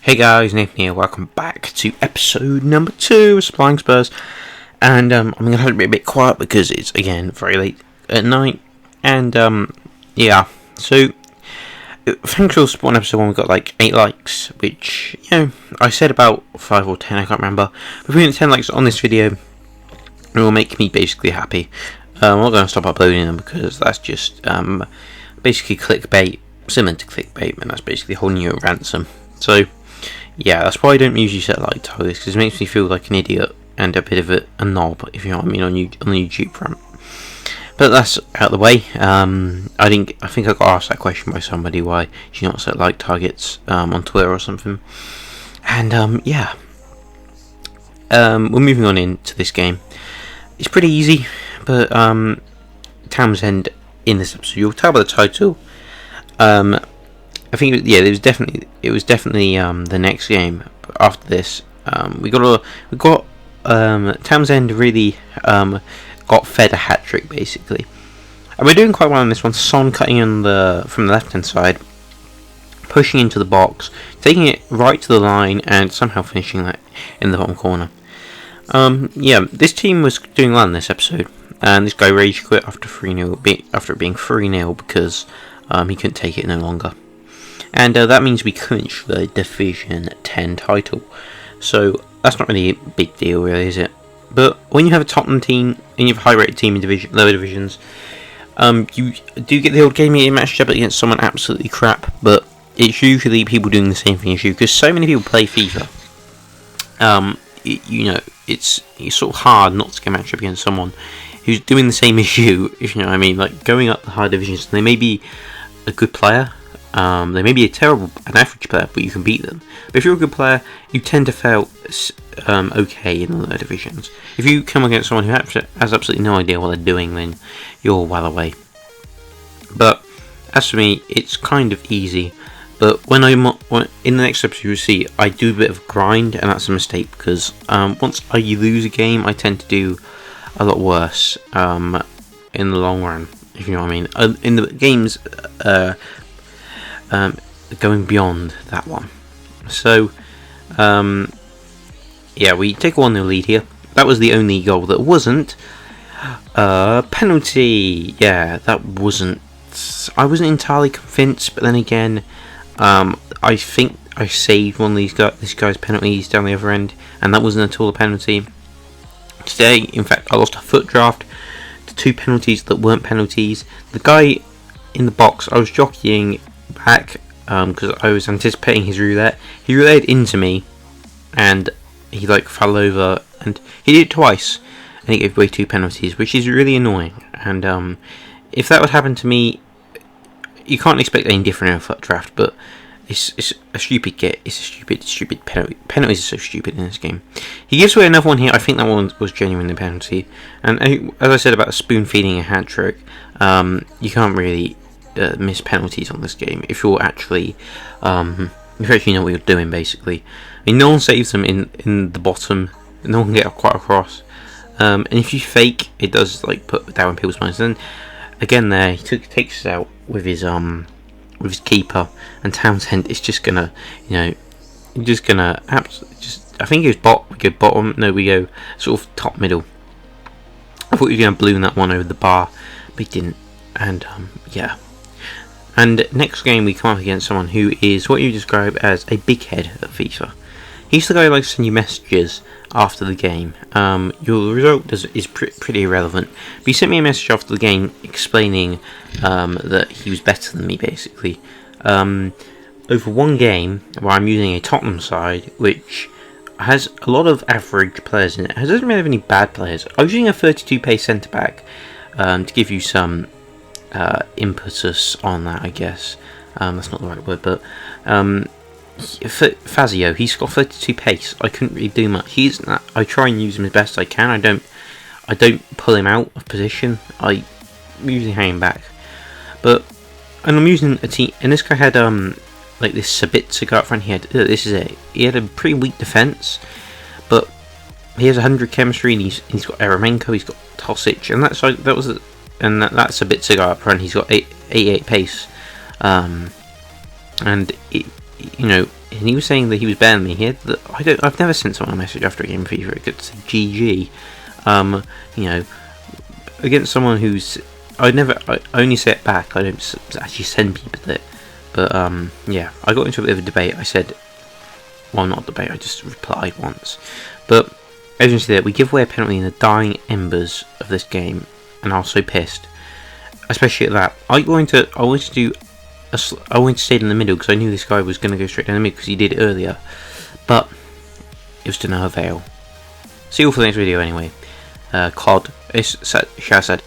Hey guys, Nathan here, welcome back to episode number 2 of Supplying Spurs. And I'm going to have to be a bit quiet because it's, again, very late at night. And, so, thanks for one episode when we got like 8 likes, which, I said about 5 or 10, I can't remember. But if we get 10 likes on this video, it will make me basically happy. I'm not going to stop uploading them because that's just, basically clickbait, similar to clickbait, and that's basically holding you at ransom. So, yeah, that's why I don't usually set like targets, because it makes me feel like an idiot and a bit of a knob, if you know what I mean, on the YouTube front. But that's out of the way. I think I got asked that question by somebody, why do you not set like targets on Twitter or something. And we're moving on into this game. It's pretty easy, but Townsend in this episode, you'll tell by the title. I think it was definitely the next game after this. We got Townsend really got fed a hat trick basically, and we're doing quite well on this one. Son cutting in from the left hand side, pushing into the box, taking it right to the line, and somehow finishing that in the bottom corner. This team was doing well in this episode, and this guy rage quit after 3-0, after it being 3-0 because he couldn't take it no longer. And that means we clinch the Division 10 title. So that's not really a big deal, really, is it? But when you have a Tottenham team and you have a high-rated team in lower divisions, you do get the old game you matched up against someone absolutely crap. But it's usually people doing the same thing as you, because so many people play FIFA. It's sort of hard not to get matched up against someone who's doing the same as you, if you know what I mean. Like going up the higher divisions, they may be a good player. They may be an average player, but you can beat them. But if you're a good player, you tend to fail okay in the lower divisions. If you come against someone who has absolutely no idea what they're doing, then you're well away. But as for me, it's kind of easy. But when in the next episode you'll see, I do a bit of grind, and that's a mistake because once I lose a game, I tend to do a lot worse in the long run, if you know what I mean. In the games. Going beyond that one. So, we take a 1-0 lead here. That was the only goal that wasn't penalty. Yeah, that wasn't. I wasn't entirely convinced, but then again, I think I saved one of this guy's penalties down the other end, and that wasn't at all a penalty. Today, in fact, I lost a foot draft to 2 penalties that weren't penalties. The guy in the box, I was jockeying back because I was anticipating his roulette. He rouletted into me, and he fell over, and he did it twice, and he gave away 2 penalties, which is really annoying. And if that would happen to me, you can't expect any different in a foot draft. But it's a stupid get. It's a stupid penalty. Penalties are so stupid in this game. He gives away another one here. I think that one was genuinely a penalty. And as I said about spoon feeding a hat trick, you can't really miss penalties on this game if you actually know what you're doing. Basically, I mean, no one saves them in the bottom. No one can get quite across. And if you fake, it does put down people's minds. And then again, there he takes it out with his keeper, and Townsend is just gonna, I think he was we go bottom. No, we go sort of top middle. I thought he was gonna balloon that one over the bar, but he didn't. And And next game we come up against someone who is what you describe as a big head at FIFA. He's the guy who likes to send you messages after the game. Your result is pretty irrelevant. But he sent me a message after the game explaining that he was better than me, basically. Over one game where I'm using a Tottenham side, which has a lot of average players in it. It doesn't really have any bad players. I was using a 32 pace centre back to give you some impetus on that, I guess. That's not the right word, but Fazio, he's got 32 pace. I couldn't really do much. I try and use him as best I can. I don't pull him out of position. I usually hang him back. And I'm using a team, and this guy had this Sabitzer guy up front. He had a pretty weak defense, but he has 100 chemistry, and he's got Eremenko, he's got Tosic, and that's a Sabitzer guy up front. He's got 88 pace, and and he was saying that he was banning me. I've never sent someone a message after a game of FIFA. It gets GG. You know, against someone who's I only say it back. I don't actually send people it. But yeah, I got into a bit of a debate. I said, well, not a debate. I just replied once. But as you can see there, we give away a penalty in the dying embers of this game, and I was so pissed, especially at that. I wanted to stay in the middle because I knew this guy was going to go straight down the middle because he did it earlier, but it was to no avail. See you all for the next video anyway. COD, Shah said,